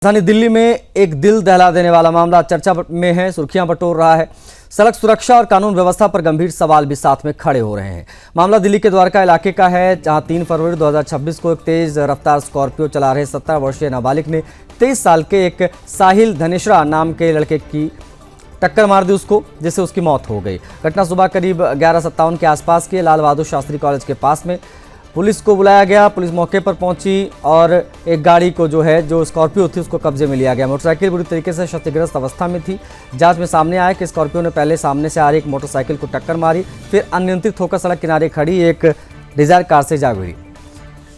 राजधानी दिल्ली में एक दिल दहला देने वाला मामला चर्चा में है, सुर्खियां बटोर रहा है। सड़क सुरक्षा और कानून व्यवस्था पर गंभीर सवाल भी साथ में खड़े हो रहे हैं। मामला दिल्ली के द्वारका इलाके का है, जहां 3 फरवरी 2026 को एक तेज रफ्तार स्कॉर्पियो चला रहे 17 वर्षीय नाबालिग ने 23 साल के एक साहिल धनेश्रा नाम के लड़के की टक्कर मार दी उसको, जिससे उसकी मौत हो गई। घटना सुबह करीब 11:57 के आसपास की लाल बहादुर शास्त्री कॉलेज के पास में। पुलिस को बुलाया गया, पुलिस मौके पर पहुंची और एक गाड़ी को जो स्कॉर्पियो थी उसको कब्जे में लिया गया। मोटरसाइकिल बुरी तरीके से क्षतिग्रस्त अवस्था में थी। जांच में सामने आया कि स्कॉर्पियो ने पहले सामने से आ रही एक मोटरसाइकिल को टक्कर मारी, फिर अनियंत्रित होकर सड़क किनारे खड़ी एक डिजायर कार से जा गिरी।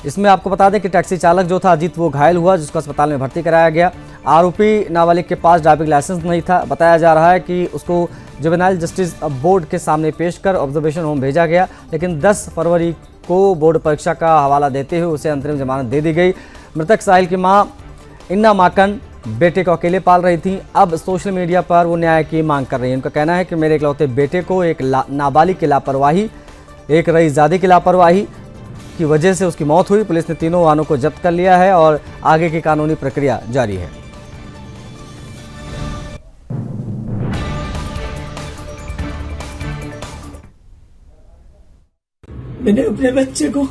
इसमें आपको बता दें कि टैक्सी चालक जो था अजीत, वो घायल हुआ, जिसको अस्पताल में भर्ती कराया गया। आरोपी नाबालिग के पास ड्राइविंग लाइसेंस नहीं था। बताया जा रहा है कि उसको जुवेनाइल जस्टिस बोर्ड के सामने पेश कर ऑब्जर्वेशन होम भेजा गया, लेकिन 10 फरवरी को बोर्ड परीक्षा का हवाला देते हुए उसे अंतरिम जमानत दे दी गई। मृतक साहिल की मां इन्ना माकन बेटे को अकेले पाल रही थी। अब सोशल मीडिया पर वो न्याय की मांग कर रही है। उनका कहना है कि मेरे इकलौते बेटे को एक नाबालिग की लापरवाही, एक रईसजादे की लापरवाही की वजह से उसकी मौत हुई। पुलिस ने तीनों वाहनों को जब्त कर लिया है और आगे की कानूनी प्रक्रिया जारी है। मैंने अपने बच्चे को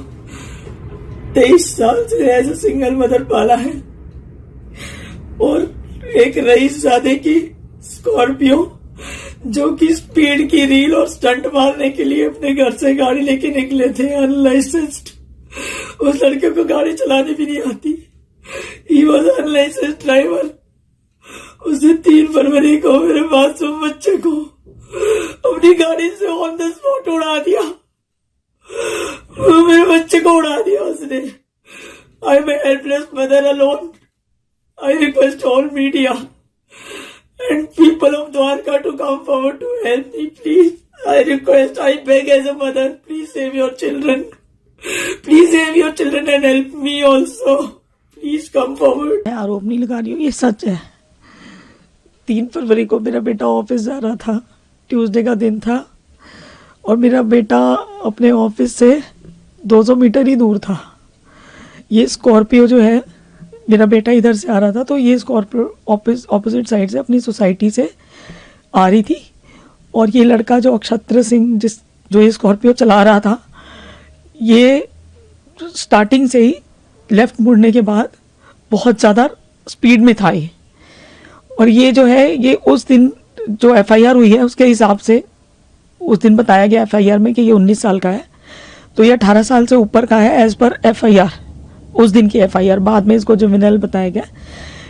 23 साल से एज ए सिंगल मदर पाला है और एक रईसजादे की स्कॉर्पियो जो कि स्पीड की रील और स्टंट मारने के लिए अपने घर से गाड़ी लेके निकले थे अनलाइसेंस्ड। उस लड़के को गाड़ी चलानी भी नहीं आती। He was unlicensed driver. उसने 3 फरवरी को मेरे मासूम बच्चे को अपनी गाड़ी से ऑन द स्पॉट उड़ा दिया। मेरे बच्चे को उड़ा दिया उसने। I am a helpless mother alone. I request all media and people of Dwarka to come forward to help me, please. I request, I beg as a mother, please save your children. Please save your children and help me also. Please come forward. मैं आरोप नहीं लगा रही हूँ, ये सच है। 3 फरवरी को मेरा बेटा ऑफिस जा रहा था, ट्यूसडे का दिन था, और मेरा बेटा अपने ऑफिस से 200 मीटर ही दूर था। ये स्कॉर्पियो जो है, मेरा बेटा इधर से आ रहा था, तो ये स्कॉर्पियो ऑपोजिट साइड से अपनी सोसाइटी से आ रही थी, और ये लड़का जो अक्षत्र सिंह जो ये स्कॉर्पियो चला रहा था, ये स्टार्टिंग से ही लेफ़्ट मुड़ने के बाद बहुत ज़्यादा स्पीड में था ये। और ये जो है, ये उस दिन जो एफआईआर हुई है उसके हिसाब से उस दिन बताया गया एफआईआर में कि ये 19 साल का है, तो ये 18 साल से ऊपर का है एज पर एफआईआर। उस दिन की एफआईआर, बाद में इसको जुवेनाइल बताया गया,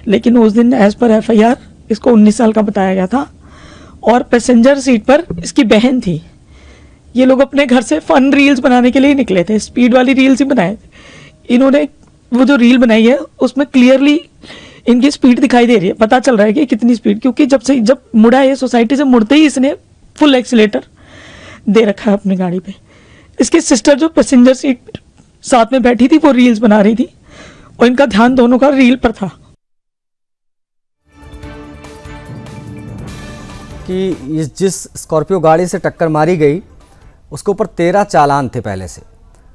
लेकिन उस दिन एज पर एफआईआर इसको 19 साल का बताया गया था। और पैसेंजर सीट पर इसकी बहन थी। ये लोग अपने घर से फन रील्स बनाने के लिए निकले थे, स्पीड वाली रील्स ही बनाए थे। इन्होंने वो जो रील बनाई है उसमें क्लियरली इनकी स्पीड दिखाई दे रही है, पता चल रहा है कि कितनी स्पीड, क्योंकि जब मुड़ा है सोसाइटी से, मुड़ते ही इसने फुल एक्सीलेटर दे रखा है अपनी गाड़ी पे। इसकी सिस्टर जो पैसेंजर सीट साथ में बैठी थी वो रील्स बना रही थी, और इनका ध्यान दोनों का रील पर था। कि जिस स्कॉर्पियो गाड़ी से टक्कर मारी गई उसके ऊपर 13 चालान थे पहले से।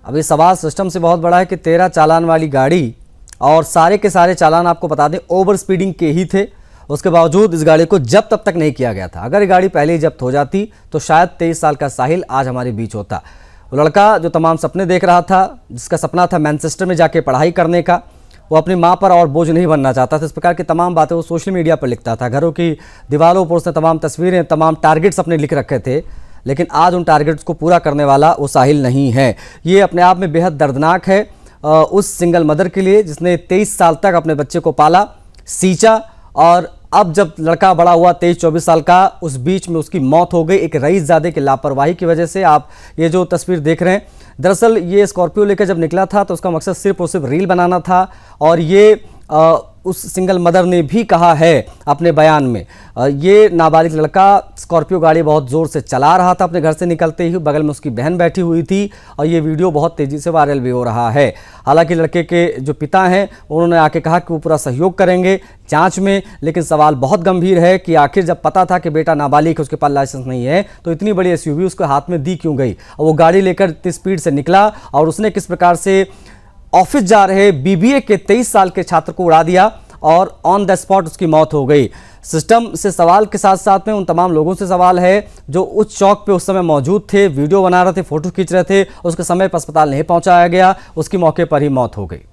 अब ये सवाल सिस्टम से बहुत बड़ा है कि 13 चालान वाली गाड़ी, और सारे के सारे चालान आपको बता दें ओवर स्पीडिंग के ही थे। उसके बावजूद इस गाड़ी को जब्त तब तक नहीं किया गया था। अगर ये गाड़ी पहले ही जब्त हो जाती तो शायद 23 साल का साहिल आज हमारे बीच होता। वो लड़का जो तमाम सपने देख रहा था, जिसका सपना था मैनचेस्टर में जाके पढ़ाई करने का, वो अपनी माँ पर और बोझ नहीं बनना चाहता था। इस प्रकार की तमाम बातें वो सोशल मीडिया पर लिखता था। घरों की दीवारों पर उसने तमाम तस्वीरें, तमाम टारगेट्स अपने लिख रखे थे, लेकिन आज उन टारगेट्स को पूरा करने वाला वो साहिल नहीं है। ये अपने आप में बेहद दर्दनाक है उस सिंगल मदर के लिए जिसने 23 साल तक अपने बच्चे को पाला, सींचा, और अब जब लड़का बड़ा हुआ 23-24 साल का, उस बीच में उसकी मौत हो गई एक रईसजादे की लापरवाही की वजह से। आप ये जो तस्वीर देख रहे हैं, दरअसल ये स्कॉर्पियो लेकर जब निकला था तो उसका मकसद सिर्फ और सिर्फ रील बनाना था, और ये उस सिंगल मदर ने भी कहा है अपने बयान में। ये नाबालिग लड़का स्कॉर्पियो गाड़ी बहुत ज़ोर से चला रहा था अपने घर से निकलते ही, बगल में उसकी बहन बैठी हुई थी, और ये वीडियो बहुत तेज़ी से वायरल भी हो रहा है। हालांकि लड़के के जो पिता हैं उन्होंने आके कहा कि वो पूरा सहयोग करेंगे जांच में, लेकिन सवाल बहुत गंभीर है कि आखिर जब पता था कि बेटा नाबालिग है, उसके पास लाइसेंस नहीं है, तो इतनी बड़ी एसयूवी उसके हाथ में दी क्यों गई, और वो गाड़ी लेकर इतनी स्पीड से निकला, और उसने किस प्रकार से ऑफिस जा रहे बीबीए के 23 साल के छात्र को उड़ा दिया और ऑन द स्पॉट उसकी मौत हो गई। सिस्टम से सवाल के साथ साथ में उन तमाम लोगों से सवाल है जो उस चौक पे उस समय मौजूद थे, वीडियो बना रहे थे, फोटो खींच रहे थे, उसके समय पर अस्पताल नहीं पहुंचाया गया, उसकी मौके पर ही मौत हो गई।